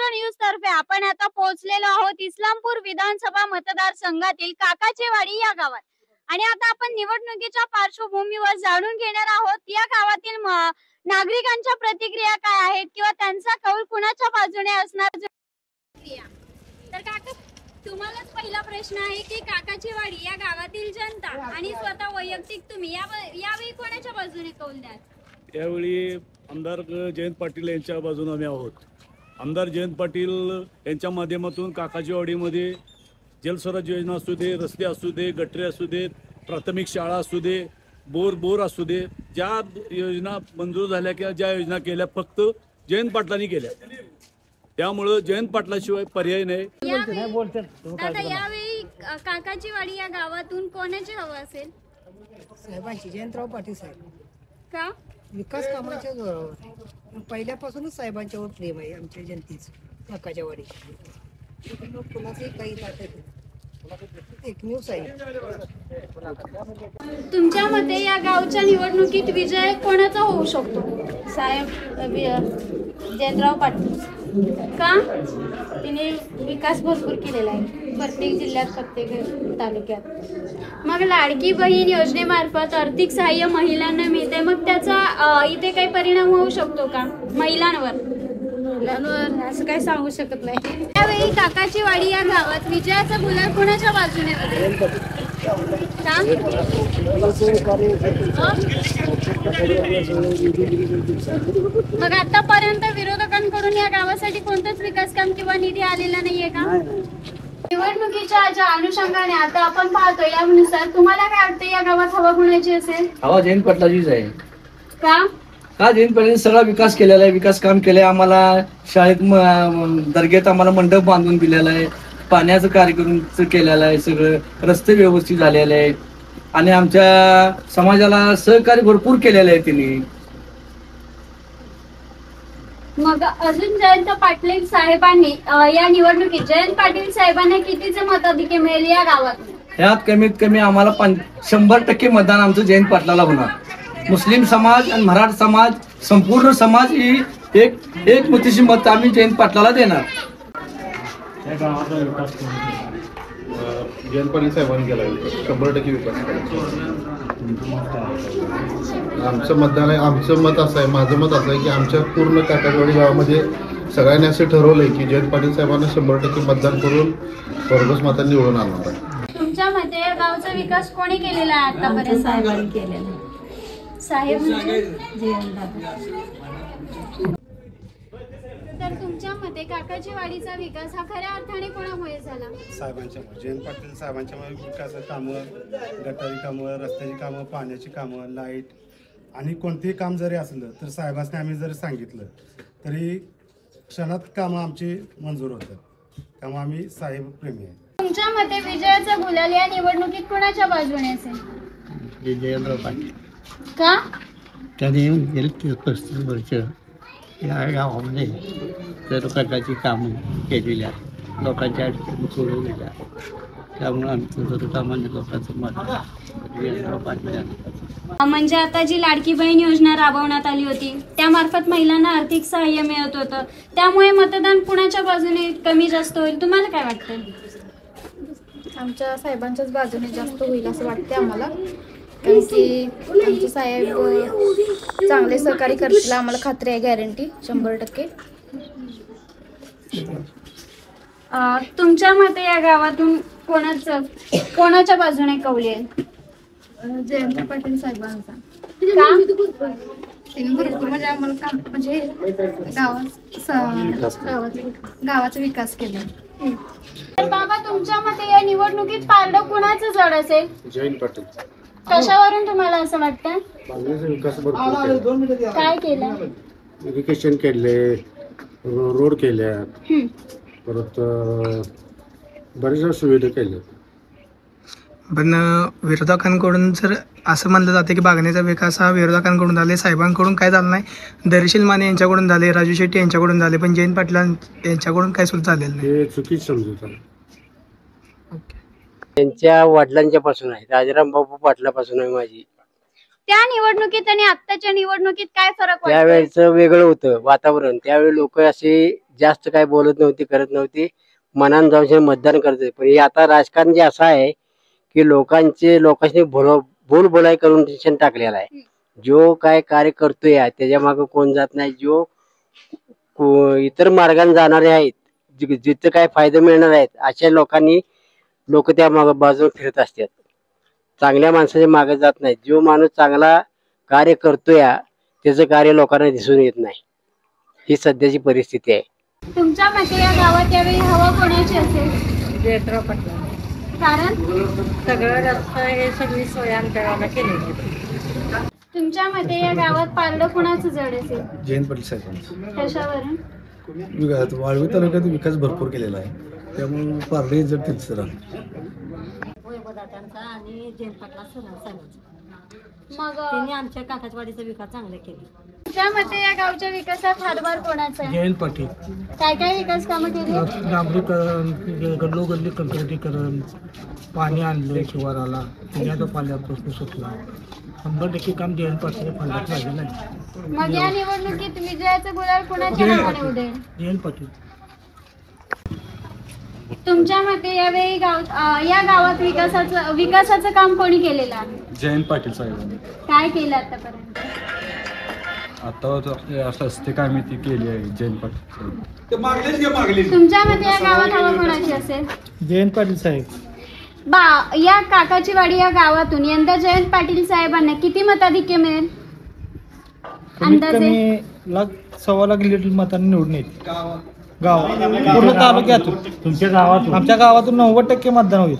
Maharashtra news तर्फे आपण आता पोहोचलेलो आहोत इस्लामपूर विधानसभा मतदारसंघातील काकाचेवाडी या गावात आणि आता आपण निवडणुकीच्या पार्श्वभूमीवर जाणून घेणार आहोत या गावातील नागरिकांच्या प्रतिक्रिया काय आहेत किंवा त्यांचा कौल कुणाच्या बाजूने असणार। तर काका तुम्हालाच पहिला प्रश्न आहे की काकाचेवाडी या गावातील जनता आणि स्वतः वैयक्तिक तुम्ही यावेळी कोणाच्या बाजूने कौल द्याल? यावेळी आमदार जयंत पाटील यांच्या बाजूने आम्ही आहोत। आमदार जयंत पाटील यांच्या माध्यमातून काकाचेवाडीमध्ये जलस्वराज योजना असू दे, रस्ते असू दे, गटरे असू देत, प्राथमिक शाळा असू दे, बोर असू दे, ज्या योजना मंजूर झाल्या किंवा ज्या योजना केल्या फक्त जयंत पाटलांनी केल्या, त्यामुळे जयंत पाटलाशिवाय पर्याय नाही। दादा यावेळी काकाचेवाडी या गावातून कोणाची हवा असेल? साहेबांची, जयंतराव पाटील साहेब। का? विकास कामाच्या जोरावर पहिल्यापासूनच साहेबांच्यावर प्रेम आहे आमच्या जनतेचं। काकाचेवाडी कुणाचंही काही ताकद एकमेव साहेब। तुमच्या मते या गावच्या निवडणुकीत विजय कोणाचा होऊ शकतो? साहेब जयंतराव पाटील। का? तिने विकास भरपूर केलेला आहे प्रत्येक जिल्ह्यात, प्रत्येक तालुक्यात। मग लाडकी बहीण योजनेमार्फत आर्थिक सहाय्य महिलांना मिळते, मग त्याचा इथे काही परिणाम होऊ शकतो का महिलांवर? असं काही सांगू शकत नाही। त्यावेळी काकाचेवाडी या गावात विजयाचा गुलाल कोणाच्या बाजूने होईल? मग आतापर्यंत विरोधकांकडून या गावासाठी कोणताच विकास काम किंवा निधी आलेला नाहीये का? निवडणुकीच्या ज्या अनुषंगाने आता आपण पाहतो यानुसार तुम्हाला काय वाटतं या गावात हवा कुणाची असेल? हवा जयंत पाटलाचीच आहे। का? जयंत पाटलांनी सगळा विकास केलेला आहे, विकास काम केलंय। आम्हाला शाळेत दर्ग्यात आम्हाला मंडप बांधून दिलेला आहे, पाण्याचं कार्यक्रम केलेला आहे, सगळं रस्ते व्यवस्थित झालेले आहे आणि आमच्या समाजाला सहकार्य भरपूर केलेलं आहे त्यांनी। मग अजून जयंत पाटील साहेबांनी या निवडणुकीत जयंत पाटील साहेबांना कितीचे मताधिक्य मिळेल या गावात? यात कमीत कमी आम्हाला 100% मतदान आमचं जयंत पाटलाला होणार। मुस्लिम समाज आणि मराठा समाज, संपूर्ण समाज ही एक मुतीची मत आम्ही जयंत पाटलाला देणार। या गावाचा विकास जयंत पाटील साहेबांनी केला, 100% विकास केला। आमचं मतदान आहे, आमचं मत असं आहे, माझं मत असं आहे की आमच्या पूर्ण काकाचेवाडी गावामध्ये सगळ्यांनी असं ठरवलंय की जयंत पाटील साहेबांना 100% मतदान करून भरघोस मतांनी निवडून आणणार आहे। तुमच्या मते या गावचा विकास कोणी केलेला आहे आतापर्यंत? साहेबांनी केलेला। साहेब जयंतदादा। तर तुमच्या मते काकाचेवाडीचा विकास हा खऱ्या अर्थाने कोणामुळे झाला? साहेबांच्यामुळे, जयंत पाटील साहेबांच्यामुळे विकासाची कामं, गटारी कामं, रस्त्याची कामं, पाण्याची कामं, लाईट आणि कोणतेही काम जरी असलं तर साहेबांनी आम्ही जरी सांगितलं तरी क्षणात कामं आमची मंजूर होतात, त्यामुळे आम्ही साहेब प्रेमी आहे। तुमच्या मते विजयाचा गुलाल या निवडणुकीत कोणाच्या बाजूने असेल? जयंतराव पाटील। का? त्याने गेली 35 वर्ष या गावामध्ये सर्व प्रकारची कामं केलेली आहेत, लोकांच्या अडचणी सोडवलेल्या, त्यामुळे आमचं सर्वसामान्य लोकांचं मत जयंतराव पाटील। म्हणजे आता जी लाडकी बहीण योजना राबवण्यात आली होती त्यामार्फत महिलांना आर्थिक सहाय्य मिळत होतं, त्यामुळे मतदान कुणाच्या बाजूने कमी जास्त होईल तुम्हाला काय वाटतं? आमच्या साहेबांच्याच बाजूने जास्त होईल असं वाटते आम्हाला, कारण की आमचे साहेब चांगले सहकार्य करतील, आम्हाला खात्री आहे, गॅरंटी 100%। तुमच्या मते या गावातून कोणाच्या बाजूने कौल येईल? जयंत पाटील साहेबांचा। का? भरपूर म्हणजे आम्हाला काम म्हणजे गावाचा विकास केला। तर बाबा तुमच्या मते या निवडणुकीत पारडं कुणाचं जड असेल? जयंत पाटील। कशावरून तुम्हाला असं वाटतं? विकास भरपूर काय केलं? इरिगेशन केले, रोड केल्या, परत बऱ्याचशा सुविधा केल्या। पण विरोधकांकडून जर असं म्हणलं जाते की बागण्याचा विकास हा विरोधकांकडून झाले, साहेबांकडून काय झालं नाही, धैर्यशील माने यांच्याकडून झाले, राजू शेट्टी यांच्याकडून झाले, पण जयंत पाटील यांच्याकडून काय सुद्धा झालेलं नाही। हे चुकीच समजूत आहे। त्यांच्या वडिलांच्या पासून आहे, राजाराम बापू पाटलापासून आहे माझी। त्या निवडणुकीत आणि आत्ताच्या निवडणुकीत काय फरक वाटतो? त्यावेळेचं वेगळं होतं वातावरण, त्यावेळी लोक असे जास्त काय बोलत नव्हती, करत नव्हती, मनान जाऊन मतदान करते. पण हे आता राजकारण जे असं आहे की लोकांनी भूल भुलाई करून टाकलेला आहे. जो काय कार्य करतोय त्याच्या मागे कोण जात नाही. इतर मार्गाने जाणारे आहेत, जिथं काय फायदे मिळणार आहेत, अशा लोक त्या बाजूने फिरत असतात. चांगल्या माणसाच्या मागे जात नाही. जो माणूस चांगला कार्य करतोय त्याचं कार्य लोकांना दिसून येत नाही. ही सध्याची परिस्थिती आहे. तुमच्या मते या गावात यावेळी हवा कोणाची असेल? जयंतराव पाटील. कारण सगळं रस्ता हे सगळी सोय आमच्या गावाला केलेली. तुमच्या मते या गावात पारडं कोणाचं जड असेल? जयंत पाटील साहेबांचा कशावरून? वाळवी तालुक्यात विकास भरपूर केलेला आहे, त्यामुळे पारडे जर त्यांचं राहणार. आणि जयंत पाटला साहेबांचा. मग त्यांनी आमच्या काकाचवाडीचा विकास चांगला केला. तुमच्या मते या गावच्या विकासात हातभार कोणाचा आहे? जयंत पाटील. काय काय विकास कामं केली? डांबरीकरण, गल्लोगल्ली कंक्रिटीकरण, पाणी आणलं शिवाराला, पिण्याचा पाण्याचा प्रश्न सुटला. 100% काम जयंत पाटील फंडात लागलेलं आहे. मग या निवडणुकीत विजयाचं गुलाल कोणाच्या नावाने उडेल? जयंत पाटील. तुमच्या मते यावेळी या गावात विकासाचं काम कोणी केलेलं आहे? जयंत पाटील साहेबांनी काय केलं आतापर्यंत? आता रस्ते कामे ती केली आहे जयंत पाटील. तुमच्या मते या गावात हवा कोणाची असेल? जयंत पाटील साहेब. या काकाची वाडी या गावातून यंदा जयंत पाटील साहेबांना किती मताधिक्य मिळेल अंदाजे? 1.25 लाख मतांनी निवडून येईल. गाव पूर्ण तालुक्यातून, तुमच्या गावातून, आमच्या गावातून 90% मतदान होईल.